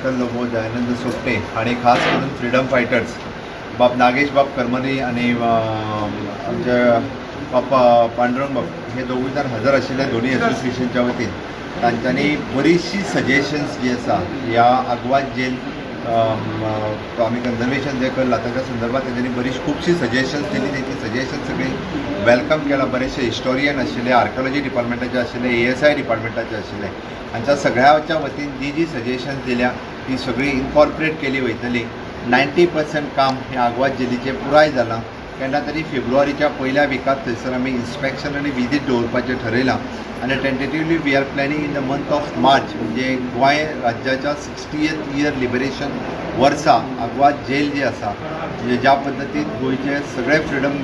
दिवाकर लोबो, दयानंद सोपटे आणि खास करून फ्रीडम फायटर्स बाब नागेश बाब करमली आणि आमचे बापा पांडुरंग बाब हे दोघूय जाण हजर आशिल्ले दोन्ही एसोसिएशनच्या वतीन तांच्यांनी बरीचशी सजेशन्स जी आसा ह्या आग्वाद जेल आम्ही कन्झर्वेशन जे करला ताच्या संदर्भात तेंच्यांनी बरीच खुबशी सजेशन्स दिली. तेंची सजेशन सगळी वेलकम केला. बरेचसे हिस्टोरियन आशिल्ले, आर्किओलॉजी डिपार्टमेंटाचे आशिल्ले, ASI डिपार्टमेंटाचे आशिल्ले, हांच्या सगळ्याच्या वतीन जी सजेशन्स दिल्या ती सगळी इनकॉर्पोरेट केली वयतली. 90% काम हे आग्वाद जेलीचे पुराय जालां. केन्ना तरी फेब्रुवारीच्या पहिल्या विकात थंयसर आमी इन्स्पेक्शन आनी विजीट दवरपाचें ठरयलां आनी tentatively we are planning in the month of March म्हणजे गोंय राज्याच्या 60th इयर लिबरेशन वर्सा आग्वाद जेल जी आसा म्हणजे ज्या पद्दतीन गोंयचे सगळे फ्रिडम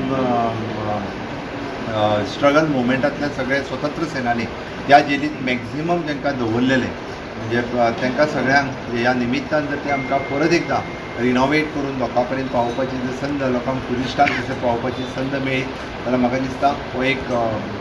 स्ट्रगल मुवमेंटांतले सगळे स्वतंत्र सेनानी त्या जेलींत मॅक्झिमम तांकां दवरलेले म्हणजे तांकां सगळ्यांक ह्या निमित्तान जर ते आमकां परत एकदां रिनोवेट करून लोकां पर्यंत पावोवपाची जर संद लोकांक टुरिस्टांक तशें पावोवपाची संद मेळ्ळी जाल्यार म्हाका दिसता हो एक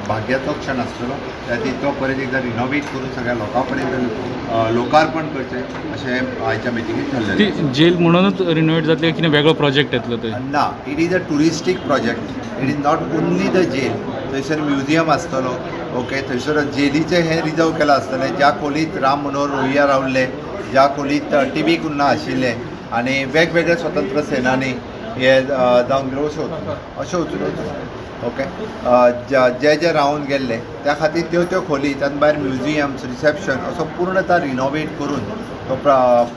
भाग्याचो क्षण आसतलो. त्या तो परत एकदां रिनोवेट करून सगळ्या लोकां पर्यंत लोकार्पण करचें अशें आयच्या मिटिंगेंत थारलेलें. जेल म्हणूनच रिनोवेट जातले कितें वेगळो प्रोजेक्ट येतलो थंय? ना, it is a touristic project. It is not only the jail. थंयसर म्युजियम आसतलो. ओके, थंयसर जेलीचें हें रिजर्व केलां आसतलें ज्या खोलीत राम मनोहर लोहिया रावल्ले, ज्या खोलीत TB कुन्हा आशिल्ले आनी वेगवेगळे स्वतंत्र सेनानी हे जावन अशें वचून ओके जे रावन गेल्ले त्या खातीर त्यो खोली त्यान भायर म्युजियम्स, रिसेप्शन असो पूर्णता रिनोवेट करून तो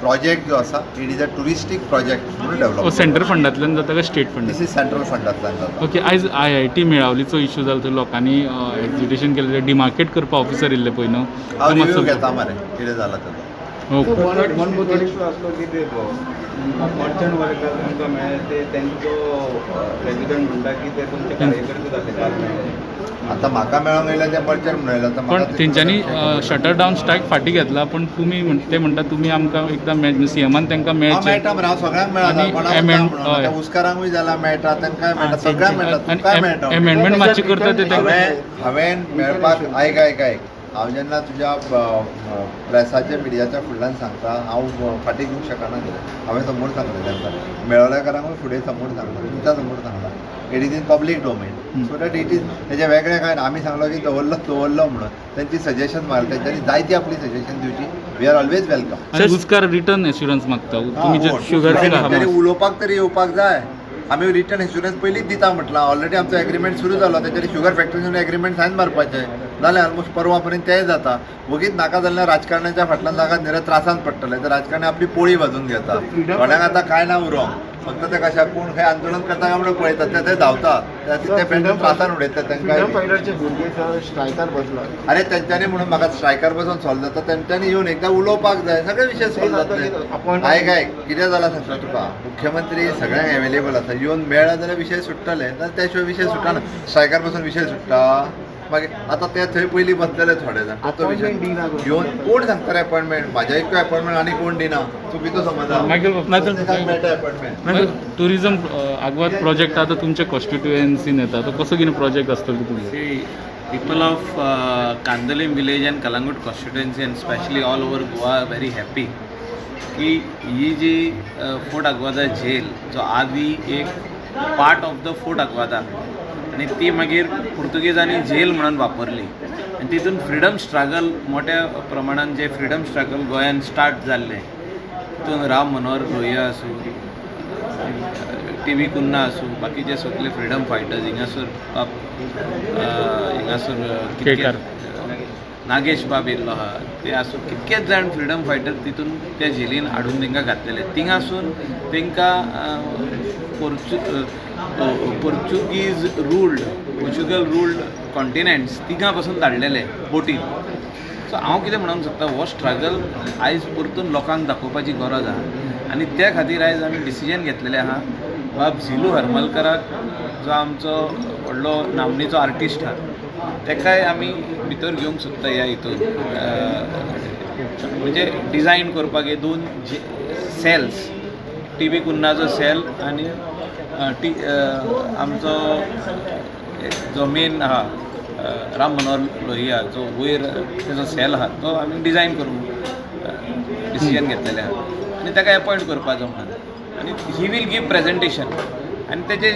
प्रोजेक्ट जो आसा it is a touristic project म्हणून डेवलप. सेंट्रल फंडांतल्यान जाता काय state fund? This is central फंडांतल्यान जाता. ओके, आयज IIT मेळावलीचो इश्यू जालो थंय लोकांनी एक्झिबिशन केलें, डिमार्केट करपा ऑफिसर येयल्ले पळय न्हू, हांव रिव्यू घेता मरे कितें जालां तें. इशू असलो की ते मर्चंट वर्कर तांकां मेळ्ळे ते तेंचो प्रेसिडेंट म्हणटा की ते तुमचे कार्यकर्ते जाले काल मेळ्ळे. आतां म्हाका मेळोंक येयला ते मर्चंट म्हणून येयला. पण तेंच्यांनी शटर डावन स्ट्रायक फाटीं घेतला पण तुमी ते म्हणटा तुमी आमकां एकदां CMान तांकां मेळचें. मेळटा मरे, हांव सगळ्यांक मेळटा. उसकारांकूय जाल्यार मेळटा, तांकां मेळटा, सगळ्यांक मेळटा, तुमकांय मेळटा. एमेंडमेंट मातशी करता ते हांवें मेळपाक आयक हांव जेन्ना तुज्या प्रेसाच्या मिडियाच्या फुडल्यान सांगता हांव फाटीं घेवंक शकना. हांवें समोर सांगलें तेंकां, मेळोलेकारांकूय फुडें समोर सांगला, तुमच्या समोर सांगला. It is in public domain so that it is तेजें वेगळें काय ना. आमी सांगलो की दवरलो म्हणून तेंची सजेशन मारलें, तेंच्यांनी जायती आपली सजेशन दिवची. We are always welcome. उस्कार रिटर्न एश्युरन्स मागता तुमी जे शुगर तरी उलोवपाक तरी येवपाक जाय. आमी रिटर्न इन्शुरन्स पयलींच दिता म्हटलां. ऑलरेडी आमचो एग्रीमेंट सुरू जालो, तेच्यानी शुगर फॅक्टरीन एग्रीमेंट सायन मारपाचें जालें. ऑलमोस्ट परवा पर्यंत तेंय जाता. वगीच नाका जाल्यार राजकारण्याच्या फाटल्यान ताका निरे त्रासान पडटले. तर राजकारणी आपली पोळी वाजून घेता. थोड्यांक आतां काय ना उरोंक, फक्त ते कशा कोण खंय आंदोलन करता काय म्हणून पळयतात ते धांवतात, ते पेंडून त्रासान उडयतात तांकां. स्ट्रायकार बसला. अरे तेंच्यांनी म्हणून म्हाका स्ट्रायकार बसून सॉल्व जाता. तेंच्यांनी येवन एकदां उलोवपाक जाय, सगळे विशय सॉल्व जातले. आयक कितें जालां सांगता तुका, मुख्यमंत्री सगळ्यांक अवेलेबल आसा. येवन मेळ्ळा जाल्यार विशय सुट्टले, जाल्यार त्या शिवाय विशय सुट्टा ना. स्ट्रायकार बसून विशय सुट्टा मागीर. आतां ते थंय पयलीं बसलेले थोडे जाण. तो विशय येवन कोण सांगता रे अपॉयंटमेंट? म्हाज्या एक अपॉयंटमेंट आनी कोण दिना? चुकीचो समज मेळटा अपॉयंटमेंट. टुरिजम आग्वाद प्रोजेक्ट आतां तुमच्या कॉन्स्टिट्युएन्सीन येता, तो कसो कितें प्रोजेक्ट आसतलो तुमचो? People of Kandalim village and Kalangut constituency and especially all over Goa are very happy की ही जी फोर्ट आग्वादा जेल जो आदी एक part of the fort Aguada आणि ती मागीर पुर्तुगेजांनी जेल म्हणून वापरली आणि तितून फ्रिडम स्ट्रगल मोठ्या प्रमाणात जे फ्रिडम स्ट्रगल गोंयान स्टार्ट जाल्लें तितून राम मनोहर लोहिया आसूं, TB कुन्हा आसूं, बाकीचे सगळे फ्रिडम फायटर्स हिंगासर कितके नागेश बाब येयल्लो आहा ते आसूं, कितकेच जाण फ्रिडम फायटर तितून त्या जेलीन हाडून तांकां घातलेले. थिंगासून तांकां पोर्चुगीज पोर्चुगल रूल्ड कॉन्टिनेंट्स थिंगा पासून धाडलेले बोटीन. सो हांव कितें म्हणूंक सोदता, हो स्ट्रगल आयज परतून लोकांक दाखोवपाची गरज आहा आनी त्या खातीर आयज आमी डिसिजन घेतलेलें आहा. बाब झिलू हरमलकराक जो आमचो व्हडलो नामनेचो आर्टिस्ट आहा तेकाय आमी भितर घेवंक सोदता ह्या हितून. म्हणजे डिझायन करपाक हे 2 सेल्स, TB कुन्हाचो सेल आनी आमचो जो मेन आहा राम मनोहर लोहिया जो वयर तेजो सेल आहा तो आमी डिझायन करूंक डिसिजन घेतलेलें आहा आनी ताका अपॉयंट करपाचो म्हणून आनी ही वील गिव प्रेजेंटेशन आनी तेजे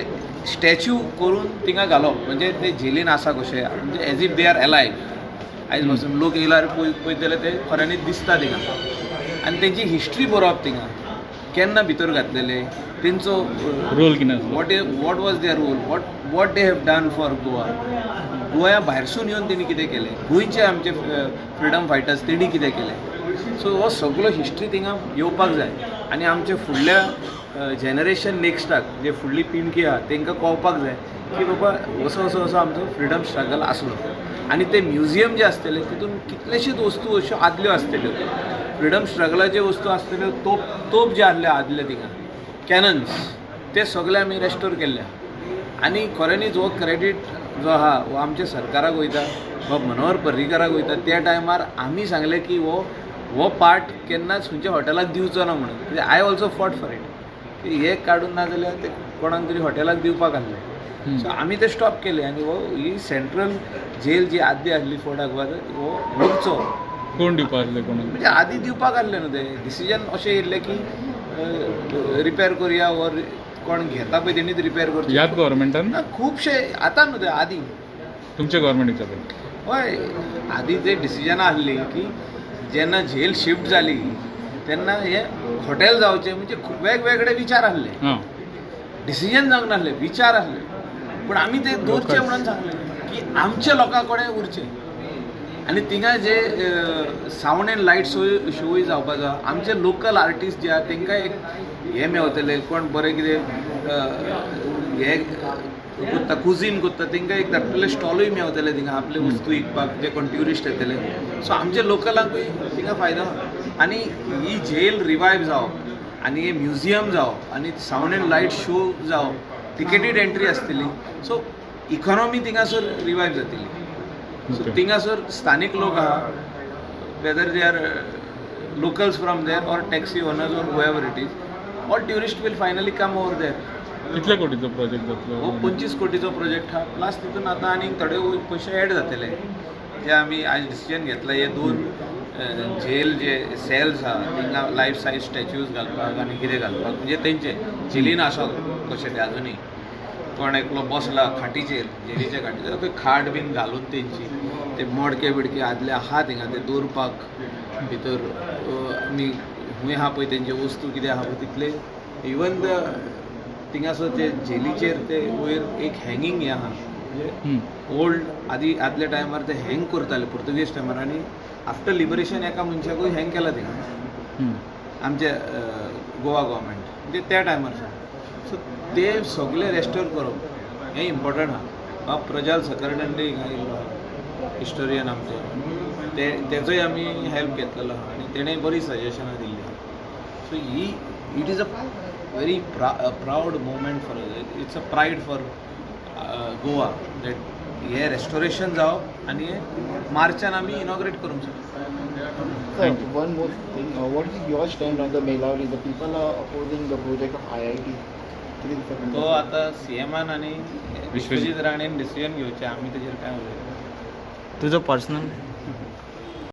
स्टॅच्यू करून थिंगा घालप म्हणजे ते जेलीन आसा कशें म्हणजे age if they are alive आयज पासून लोक येयल्यार पळयत जाल्यार ते खऱ्यांनीच दिसता थिंगा आनी तेंची हिस्ट्री बरोवप थिंगा केन्ना भितर घातलेले तेंचो रोल कितें आसलो what was their role what they have done for Goa गोंया भायरसून येवन तेणी कितें केलें गोंयचे आमचे फ्रिडम फायटर्स तेणी कितें केलें सो हो सगळो हिस्ट्री थिंगा येवपाक जाय आनी आमचे फुडल्या जेनरेशन नेक्स्टाक जे फुडली पिणकी आहा तांकां कळपाक जाय की बाबा असो आमचो फ्रिडम स्ट्रगल आसलो आनी ते म्युजियम जे आसतले तितून कितलेशीच वस्तू अश्यो आदल्यो आसतल्यो फ्रिडम स्ट्रगलाच्यो वस्तू आसतल्यो तोप जे आसले आदले थिंगा कॅनन्स ते सगळे आमी रेस्टोर केल्ले आनी खऱ्यांनीच हो क्रेडीट जो आहा हो आमच्या सरकाराक वयता वा मनोहर पर्रीकाराक वयता त्या टायमार आमी सांगलें की हो पार्ट केन्नाच खंयच्या हॉटेलाक दिवचो ना म्हणून I also fought for it की हे काडून ना जाल्यार ते कोणाक तरी हॉटेलाक दिवपाक आहलें सो आमी ते स्टॉप केले आनी हो ही सेंट्रल जेल जी आदी आसली फोर्ट आग्वाद हो बगचो कोण दिवपा आसले कोणाक म्हणजे आदी दिवपाक आहलें न्हू तें डिसिजन अशें येयल्लें की रिपेर करुया वर कोण घेता पळय तेणीच रिपेर करचें ह्याच गव्हर्मेंटान ना खुबशे आतां न्हू तें आदी तुमच्या गव्हर्मेंटीच्या पळय हय आदी ते डिसिजनां आसलीं की जेन्ना जेल शिफ्ट जाली तेन्ना हे हॉटेल जावचें म्हणजे वेगवेगळे विचार आसले हां डिसिजन जावंक नासले विचार आसले पूण आमी ते दवरचे म्हणून सांगलें की आमच्या लोकां कडेन उरचें आनी थिंगा जे सावंड एंड लायट शोय जावपाचो आमचे लोकल आर्टिस्ट जे आहा तांकां एक हे मेवतले कोण बरें कितें हे करता कुझीन करता तांकां एक धाकटले स्टॉलूय मेवतले थिंगा आपले वस्तू विकपाक जे कोण ट्युरिस्ट येतले सो आमचे लोकलांकूय थिंगा फायदो आनी ही जेल रिवायव जावप आनी हे म्युजियम जावप आनी सावंड एंड लायट शो जावप टिकेटेड एंट्री आसतली सो इकॉनॉमी थिंगासर रिवायव जातली सो थिंगासर स्थानीक लोक आहा whether they are locals from there or taxi owners or whoever it is or tourist will finally come over there कितल्या कोटीचो project जातलो हो 25 कोटीचो project हा plus तितून आतां आनी थोडे पयशे ऍड जातले जे आमी आज डिसिजन घेतला हे दोन जेल जे सेल्स आहा तांकां लायफ सायज स्टॅच्यूज घालपाक आनी कितें घालपाक म्हणजे तेंचे जेलीन आसा कशें ते आजुनूय कोण एकलो बसला खाटीचेर जेलीच्या खाटीचेर थंय खाट बीन घालून तेंची ते मोडके बिडके आदले आहा थिंगा ते दवरपाक भितर आमी खूंय आहा पळय तेंचे वस्तू कितें आहा पळय तितले इवन थिंगासर ते जेलीचेर ते वयर एक हँगींग हें आहा म्हणजे ओल्ड आदल्या टायमार ते हँग करताले पुर्तुगेज टायमार आनी आफ्टर लिबरेशन एका मनशाकूय हँग केला थिंगा आमचे गोवा गव्हर्मेंट म्हणजे त्या टायमार सो ते सगळे रेस्टोर करप हें इम्पॉर्टंट आहा प्रजाल सकर्णंडे हिंगा येयल्लो आहा हिस्टोरियन आमचे तेजोय आमी हेल्प घेतलेलो आहा आनी तेणें बरी सजेशनां दिल्लीं आहा so he it is a very proud moment for us. It's a pride for Goa that हे restoration जावप आनी हे मार्चान आमी इनॉग्रेट करूंक शकता. Sir, one more thing. What is your stand on the Melawi? The people are opposing the project of IIT. तो आता सीएमान आनी विश्वजीत राणेन डिसिजन घेवचें आमी तेजेर काय उलयता. तुजो पर्सनल